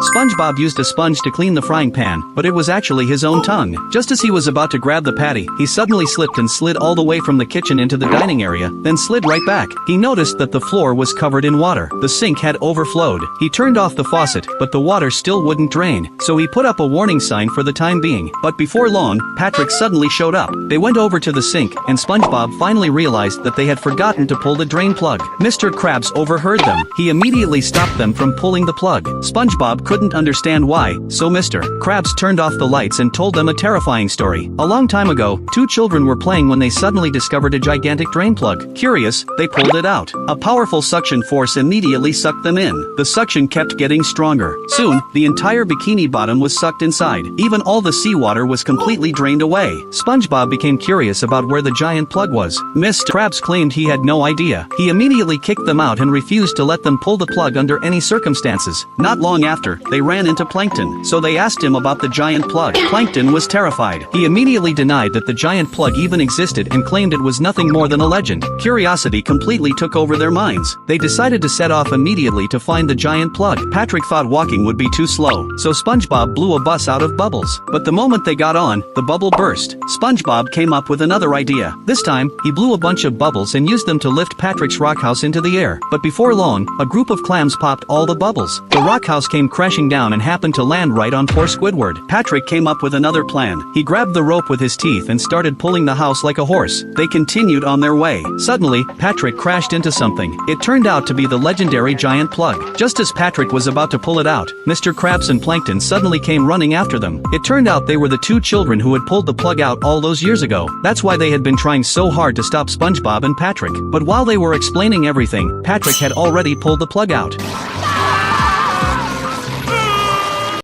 SpongeBob used a sponge to clean the frying pan, but it was actually his own tongue. Just as he was about to grab the patty, he suddenly slipped and slid all the way from the kitchen into the dining area, then slid right back. He noticed that the floor was covered in water. The sink had overflowed. He turned off the faucet, but the water still wouldn't drain, so he put up a warning sign for the time being. But before long, Patrick suddenly showed up. They went over to the sink, and SpongeBob finally realized that they had forgotten to pull the drain plug. Mr. Krabs overheard them. He immediately stopped them from pulling the plug. SpongeBob couldn't understand why, so Mr. Krabs turned off the lights and told them a terrifying story. A long time ago, two children were playing when they suddenly discovered a gigantic drain plug. Curious, they pulled it out. A powerful suction force immediately sucked them in. The suction kept getting stronger. Soon, the entire Bikini Bottom was sucked inside. Even all the seawater was completely drained away. SpongeBob became curious about where the giant plug was. Mr. Krabs claimed he had no idea. He immediately kicked them out and refused to let them pull the plug under any circumstances. Not long after, they ran into Plankton, so they asked him about the giant plug. Plankton was terrified. He immediately denied that the giant plug even existed and claimed it was nothing more than a legend. Curiosity completely took over their minds. They decided to set off immediately to find the giant plug. Patrick thought walking would be too slow, so SpongeBob blew a bus out of bubbles. But the moment they got on, the bubble burst. SpongeBob came up with another idea. This time, he blew a bunch of bubbles and used them to lift Patrick's rock house into the air. But before long, a group of clams popped all the bubbles. The rock house came crashing down and happened to land right on poor Squidward. Patrick came up with another plan. He grabbed the rope with his teeth and started pulling the house like a horse. They continued on their way. Suddenly, Patrick crashed into something. It turned out to be the legendary giant plug. Just as Patrick was about to pull it out, Mr. Krabs and Plankton suddenly came running after them. It turned out they were the two children who had pulled the plug out all those years ago. That's why they had been trying so hard to stop SpongeBob and Patrick. But while they were explaining everything, Patrick had already pulled the plug out.